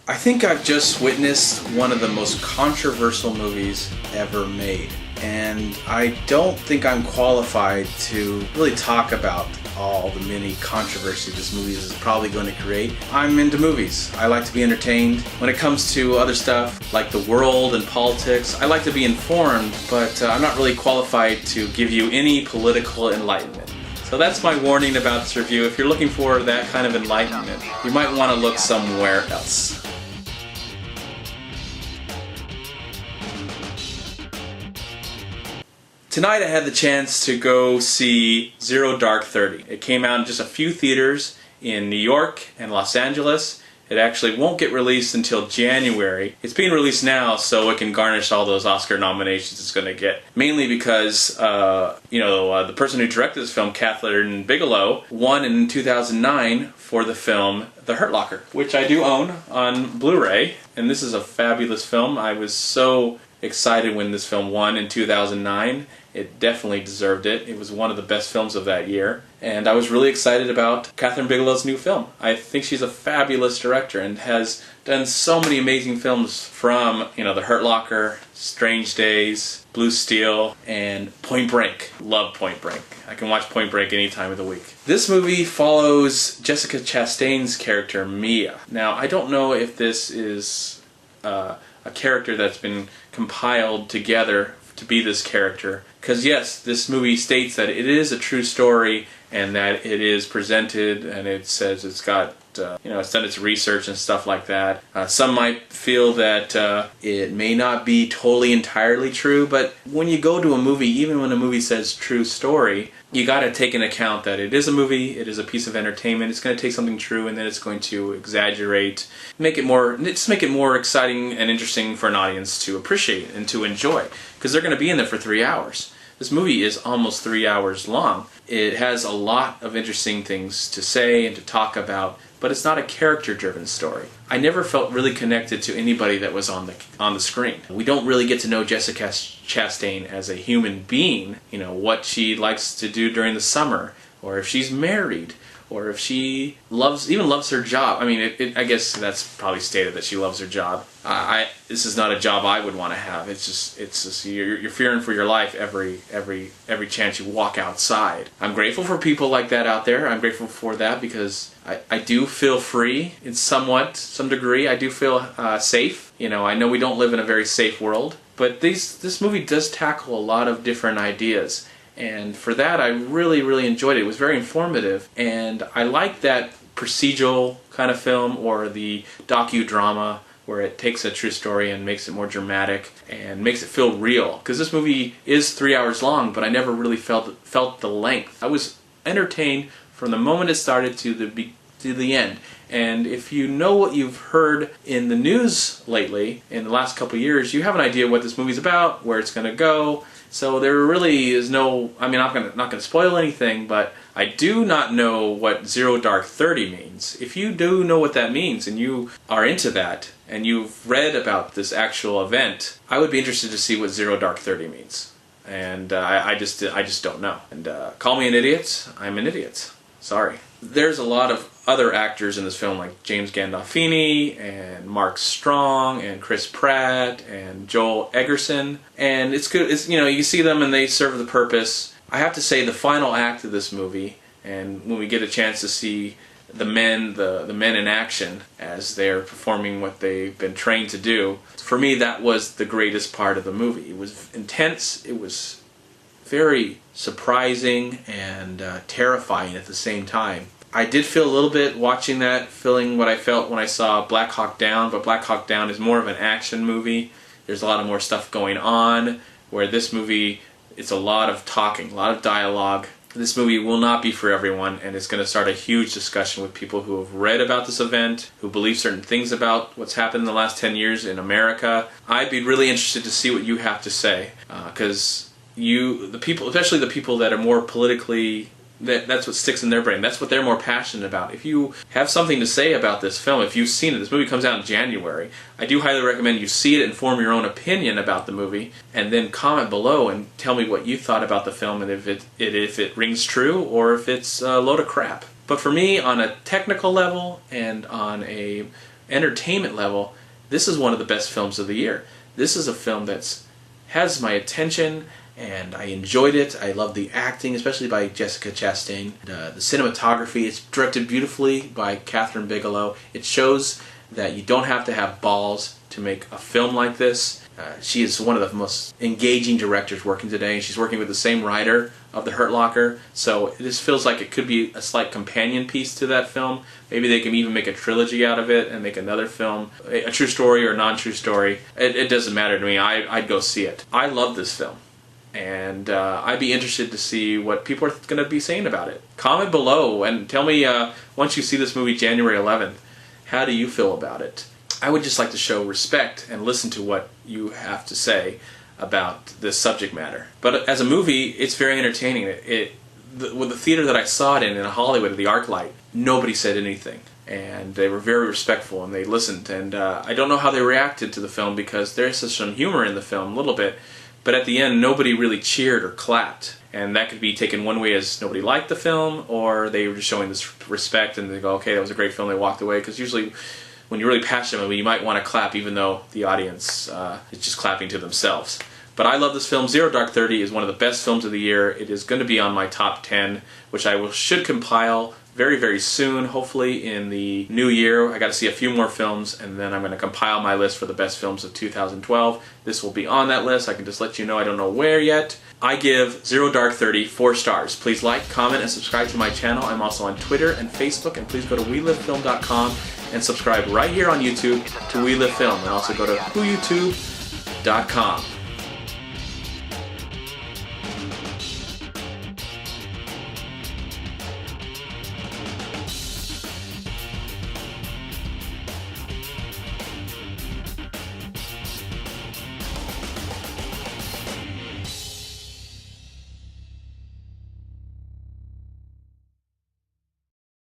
I think I've just witnessed one of the most controversial movies ever made. And I don't think I'm qualified to really talk about all the many controversies this movie is probably going to create. I'm into movies. I like to be entertained. When it comes to other stuff like the world and politics, I like to be informed, but I'm not really qualified to give you any political enlightenment. So that's my warning about this review. If you're looking for that kind of enlightenment, you might want to look somewhere else. Tonight I had the chance to go see Zero Dark 30. It came out in just a few theaters in New York and Los Angeles. It actually won't get released until January. It's being released now so it can garnish all those Oscar nominations it's going to get. Mainly because, the person who directed this film, Catherine Bigelow, won in 2009 for the film The Hurt Locker, which I do own on Blu-ray. And this is a fabulous film. I was so excited when this film won in 2009. It definitely deserved it. It was one of the best films of that year. And I was really excited about Catherine Bigelow's new film. I think she's a fabulous director and has done so many amazing films from, The Hurt Locker, Strange Days, Blue Steel, and Point Break. Love Point Break. I can watch Point Break any time of the week. This movie follows Jessica Chastain's character, Mia. Now, I don't know if this is a character that's been compiled together to be this character. Because yes, this movie states that it is a true story and that it is presented and it says it's got, it's done its research and stuff like that. Some might feel that it may not be totally entirely true, but when you go to a movie, even when a movie says true story, you got to take into account that it is a movie, it is a piece of entertainment, it's going to take something true and then it's going to exaggerate, make it more exciting and interesting for an audience to appreciate and to enjoy, because they're going to be in there for 3 hours. This movie is almost 3 hours long. It has a lot of interesting things to say and to talk about, but it's not a character-driven story. I never felt really connected to anybody that was on the screen. We don't really get to know Jessica Chastain as a human being, what she likes to do during the summer, or if she's married, or if she loves her job. I mean, I guess that's probably stated that she loves her job. This is not a job I would want to have. It's just you're fearing for your life every chance you walk outside. I'm grateful for people like that out there. I'm grateful for that because I do feel free in some degree. I do feel safe. I know we don't live in a very safe world, but this movie does tackle a lot of different ideas. And for that, I really, really enjoyed it. It was very informative, and I like that procedural kind of film or the docudrama where it takes a true story and makes it more dramatic and makes it feel real. Because this movie is 3 hours long, but I never really felt the length. I was entertained from the moment it started to the end. And if you know what you've heard in the news lately, in the last couple of years, you have an idea what this movie's about, where it's going to go. So there really is no, I'm not going to spoil anything, but I do not know what Zero Dark 30 means. If you do know what that means and you are into that and you've read about this actual event, I would be interested to see what Zero Dark 30 means. And I just don't know. And call me an idiot. I'm an idiot. Sorry. There's a lot of other actors in this film like James Gandolfini and Mark Strong and Chris Pratt and Joel Edgerton, and it's good. You see them and they serve the purpose. I have to say the final act of this movie, and when we get a chance to see the men in action as they're performing what they've been trained to do, for me that was the greatest part of the movie. It was intense. It was very surprising and terrifying at the same time. I did feel a little bit watching that, feeling what I felt when I saw Black Hawk Down, but Black Hawk Down is more of an action movie. There's a lot of more stuff going on, where this movie, it's a lot of talking, a lot of dialogue. This movie will not be for everyone, and it's going to start a huge discussion with people who have read about this event, who believe certain things about what's happened in the last 10 years in America. I'd be really interested to see what you have to say, because especially the people that are more politically, that's what sticks in their brain. That's what they're more passionate about. If you have something to say about this film, if you've seen it, this movie comes out in January, I do highly recommend you see it and form your own opinion about the movie, and then comment below and tell me what you thought about the film and if it rings true or if it's a load of crap. But for me, on a technical level and on a entertainment level, this is one of the best films of the year. This is a film that has my attention, and I enjoyed it. I love the acting, especially by Jessica Chastain. The cinematography, it's directed beautifully by Catherine Bigelow. It shows that you don't have to have balls to make a film like this. She is one of the most engaging directors working today. She's working with the same writer of The Hurt Locker, so this feels like it could be a slight companion piece to that film. Maybe they can even make a trilogy out of it and make another film, a true story or a non-true story. It doesn't matter to me. I'd go see it. I love this film, and I'd be interested to see what people are going to be saying about it. Comment below and tell me, once you see this movie January 11th, how do you feel about it? I would just like to show respect and listen to what you have to say about this subject matter. But as a movie, it's very entertaining. With the theater that I saw it in Hollywood, at the ArcLight, nobody said anything. And they were very respectful, and they listened. And I don't know how they reacted to the film, because there's some humor in the film, a little bit. But at the end, nobody really cheered or clapped. And that could be taken one way as nobody liked the film, or they were just showing this respect and they go, okay, that was a great film, they walked away. Because usually, when you're really passionate about it, you might want to clap even though the audience is just clapping to themselves. But I love this film. Zero Dark 30 is one of the best films of the year. It is going to be on my top 10, which I should compile very, very soon, hopefully in the new year. I got to see a few more films, and then I'm going to compile my list for the best films of 2012. This will be on that list. I can just let you know I don't know where yet. I give Zero Dark 30 4 stars. Please like, comment, and subscribe to my channel. I'm also on Twitter and Facebook, and please go to WeLiveFilm.com and subscribe right here on YouTube to We Live Film, and also go to WhoYouTube.com.